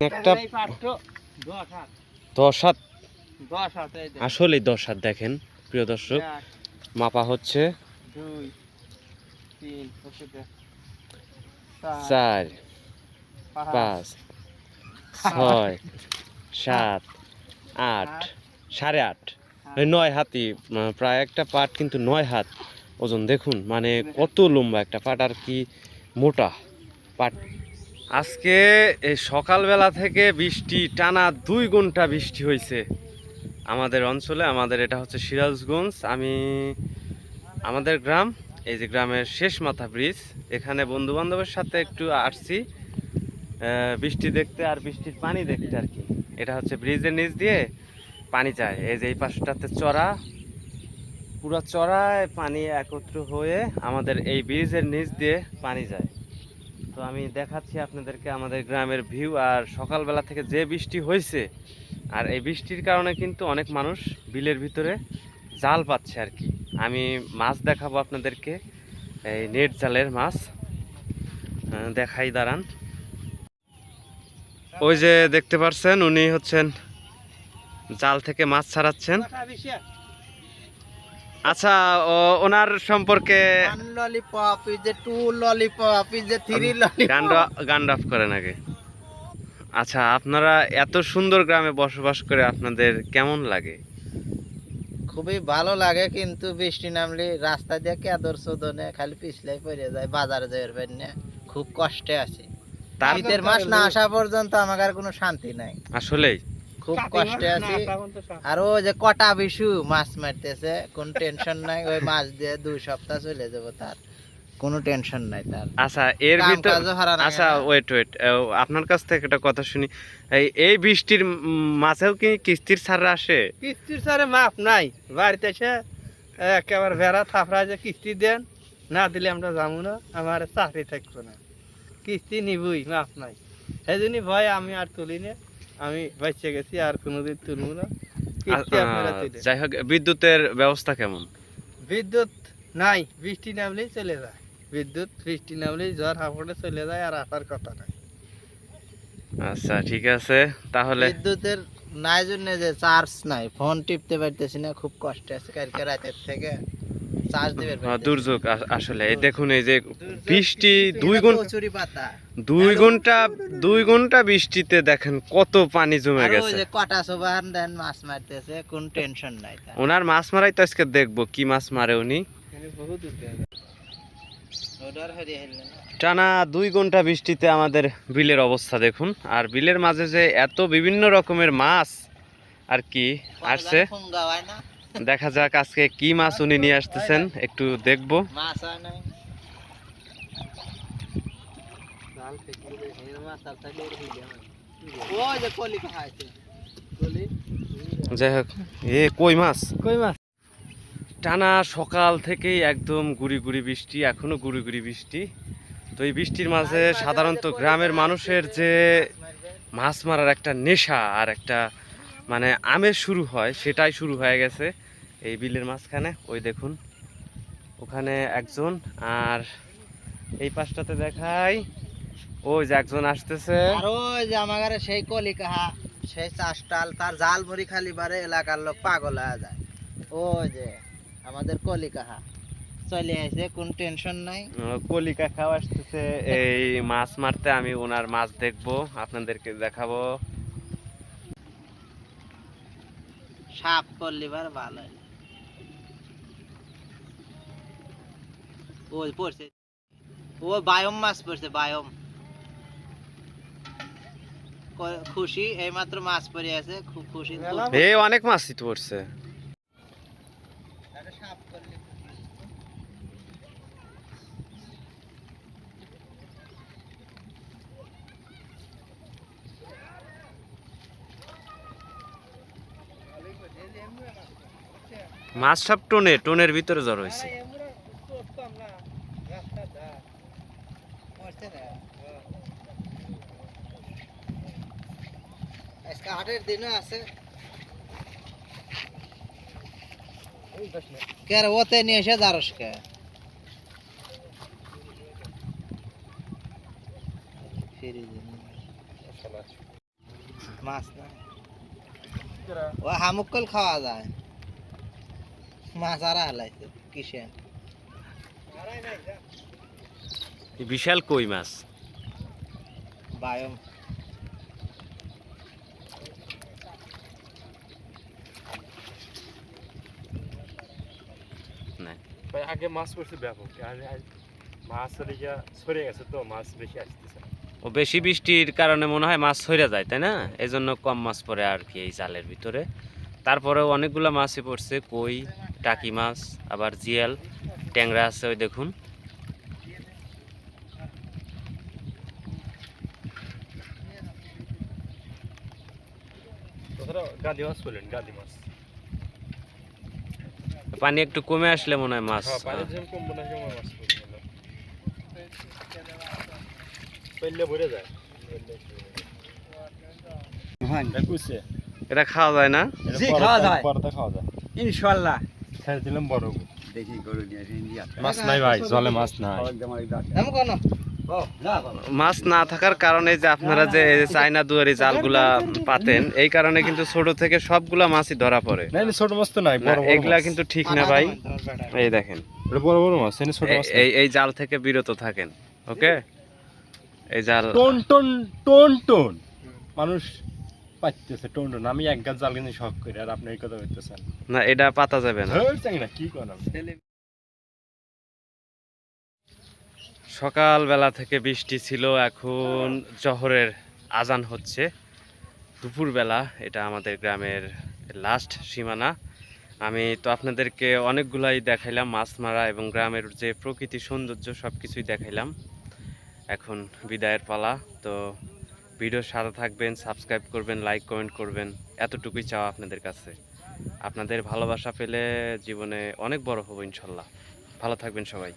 একটা 10 হাত, আসলে 10 হাত। দেখেন প্রিয় দর্শক, মাপা হচ্ছে 4, 5, 6, 7, 8, 8.5, 9 হাতই প্রায়। একটা পাট কিন্তু 9 হাত ওজন। দেখুন মানে কত লম্বা একটা পাট, আর কি মোটা পাট। আজকে এই সকালবেলা থেকে বৃষ্টি, টানা 2 ঘন্টা বৃষ্টি হয়েছে আমাদের অঞ্চলে। আমাদের এটা হচ্ছে সিরাজগঞ্জ। আমাদের গ্রাম, এই যে গ্রামের শেষ মাথা ব্রিজ, এখানে বন্ধু বান্ধবের সাথে একটু আসছি বৃষ্টি দেখতে আর বৃষ্টির পানি দেখতে আর কি। এটা হচ্ছে ব্রিজের নিচ দিয়ে পানি যায়। এই যে এই পাশটাতে চড়া, পুরো চড়ায় পানি একত্র হয়ে আমাদের এই ব্রিজের নিচ দিয়ে পানি যায়। তো আমি দেখাচ্ছি আপনাদেরকে আমাদের গ্রামের ভিউ। আর সকালবেলা থেকে যে বৃষ্টি হয়েছে, আর এই বৃষ্টির কারণে কিন্তু অনেক মানুষ বিলের ভিতরে জাল পাচ্ছে আর কি। আমি মাছ দেখাবো আপনাদেরকে, এই নেট জালের মাছ দেখাই, দাঁড়ান। ওই যে দেখতে পাচ্ছেন, উনি হচ্ছেন জাল থেকে মাছ ছাড়াচ্ছেন। আচ্ছা, ওনার সম্পর্কে গান অফ করেন আগে। আচ্ছা, আপনারা এত সুন্দর গ্রামে বসবাস করে আপনাদের কেমন লাগে? খুবই ভালো লাগে, কিন্তু বৃষ্টি নামলে রাস্তা দিয়ে কেদর চোদনে খালি পিছলাই পড়ে যায়। বাজারে যাওয়ার জন্য খুব কষ্টে আছি। শীতের মাস না আসা পর্যন্ত আমার আর কোনো শান্তি নাই, আসলেই খুব কষ্টে আছি। আর ওই যে কটা বিশু মাছ মারতেছে, কোন টেনশন নাই। ওই মাছ দিয়ে 2 সপ্তাহ চলে যাবো, তার কোনো টেনশন নাই তার। আচ্ছা, এর ভিতর আচ্ছা ওয়েট আপনার কাছ থেকে একটা কথা শুনি। এই বৃষ্টির মাছেও কি কিস্তির ছাড়া আসে? কিস্তির ছাড়ে মাপ নাই। বাড়িতে এসে একেবারে ভেড়া থাপড়া যে কিস্তি দেন, না দিলে আমরা যাবো না, আমার চাকরি থাকবো না। কিস্তি নিবই, মাপ নাই। সেই জন্যই ভয় আমি আর তুলি না। আমি বেঁচে গেছি, আর কোনোদিন তুলবো না। কিস্তি আপনারা তুলে। যাই হোক, বিদ্যুতের ব্যবস্থা কেমন? বিদ্যুৎ নাই, বৃষ্টি নামলেই চলে যায় বিদ্যুৎ। বৃষ্টি নামলেই ঝড় হাঁপড়ে চলে যায়, আর আসার কথা নাই। আচ্ছা ঠিক আছে, তাহলে বিদ্যুতের নাই জন্য যে চার্জ নাই, ফোন টিপতে পারতেছি না, খুব কষ্টে আছে। কালকে রাতের থেকে চার্জ দিবে দুর্যোগ আসলে। এই দেখুন, এই যে বৃষ্টি 2 ঘন্টা বৃষ্টিতে দেখেন কত পানি জমে গেছে। যে কটা সোবাহান দেন মাছ মারতেছে, কোন টেনশন নাই। ওনার মাছ মারাই তো আজকে দেখবো কি মাছ মারে উনি। টানা 2 ঘন্টা বৃষ্টিতে আমাদের বিলের অবস্থা দেখুন। আর বিলের মাঝে যে এত বিভিন্ন রকমের মাছ আর কি আসছে, দেখা যাক আজকে কি মাছ উনি নিয়ে আসতেছেন, একটু দেখবো। যাই হোক, কই মাছ। টানা সকাল থেকেই একদম গুড়ি গুড়ি বৃষ্টি, এখনো গুড়ি গুড়ি বৃষ্টি। তো এই বৃষ্টির মাঝে সাধারণত গ্রামের মানুষের যে মাছ মারার একটা নেশা আর একটা মানে আমেজ শুরু হয়, সেটাই শুরু হয়ে গেছে এই বিলের মাঝখানে। ওই দেখুন ওখানে একজন, আর এই পাশটাতে দেখাই ওই যে একজন আসতেছে। আর ওই যে আমার সেই কলিকাহা, সেই চাষটাল, তার জাল মুড়ি খালি বারে এলাকার লোক পাগল হয়ে যায়। ওই যে আমাদের কলিকাহা চলে আসে, কোন টেনশন নাই। কলিকা খাওয়া আসতেছে এই মাছ মারতে। আমি ওনার মাছ দেখবো, আপনাদেরকে দেখাবো। সাপ করলিবার ভালো। ওই পড়ছে, ও বায়ম মাছ পড়ছে, বায়ম। খুশি এইমাত্র মাছ পড়ে আছে, খুব খুশি। অনেক মাছই তো পড়ছে। মাছ সব টোনের ভিতরে জ্বর হয়েছে। হাটের দিনও আছে, ওতে নিয়ে এসে দারসকে মাছ না ও হামুকল খাওয়া যায় মাছ আর হালাইছে কিসে বিশাল কই মাছ। বায়ম না আগে মাছ পড়ছে ব্যাপক, আর মাছ সরে গেছে তো, মাছ বেশি আসতেছে। ও বেশি বৃষ্টির কারণে মনে হয় মাছ সরে যায়, তাই না? এই জন্য কম মাছ পড়ে আর কি এই জালের ভিতরে। তারপরেও অনেকগুলো মাছই পড়ছে, কই, টাকি মাছ, আবার জিয়াল, ট্যাংরা আছে ওই দেখুন। তাছাড়া গাদি মাছ বললেন, গাদি মাছ পানি একটু কমে আসলে মনে হয় মাছ। পানি যখন কম মনে হয় মাছ পড়লে ভরে যায়। এটা খাওয়া যায় না? জি, খাওয়া যায়। পরটা খাওয়া যায় ইনশাআল্লাহ। ছেড়ে দিলাম বড় মাছ নাই ভাই, জলে মাছ নাই। নাম কোন মাছ না থাকার কারণে যে আপনারা যে এই যে চায়না দুয়ারি জালগুলা পাতেন, এই কারণে কিন্তু ছোট থেকে সবগুলা মাছই ধরা পড়ে। নাই ছোট মাছ তো নাই, না, বড় বড় এগুলা মাছ। কিন্তু ঠিক না ভাই। এই দেখেন, এটা বড় বড় মাছ, এনে ছোট মাছ এই এই জাল থেকে বিরত থাকেন, ওকে? এই জাল টন টন টন টন মানুষ পাইতেছে, টন টন। আমি এক গাছ জাল কিনে শখ করি, আর আপনি এই কথা বলতেছেন। না, এটা পাতা যাবে না। চাই না, কি করেন? সকালবেলা থেকে বৃষ্টি ছিল, এখন জোহরের আজান হচ্ছে। দুপুরবেলা, এটা আমাদের গ্রামের লাস্ট সীমানা। আমি তো আপনাদেরকে অনেকগুলাই দেখাইলাম মাছ মারা এবং গ্রামের যে প্রকৃতি সৌন্দর্য সব কিছুই দেখাইলাম। এখন বিদায়ের পালা। তো ভিডিওর সাথে থাকবেন, সাবস্ক্রাইব করবেন, লাইক কমেন্ট করবেন, এতটুকুই চাওয়া আপনাদের কাছে। আপনাদের ভালোবাসা পেলে জীবনে অনেক বড় হবো ইনশাল্লাহ। ভালো থাকবেন সবাই।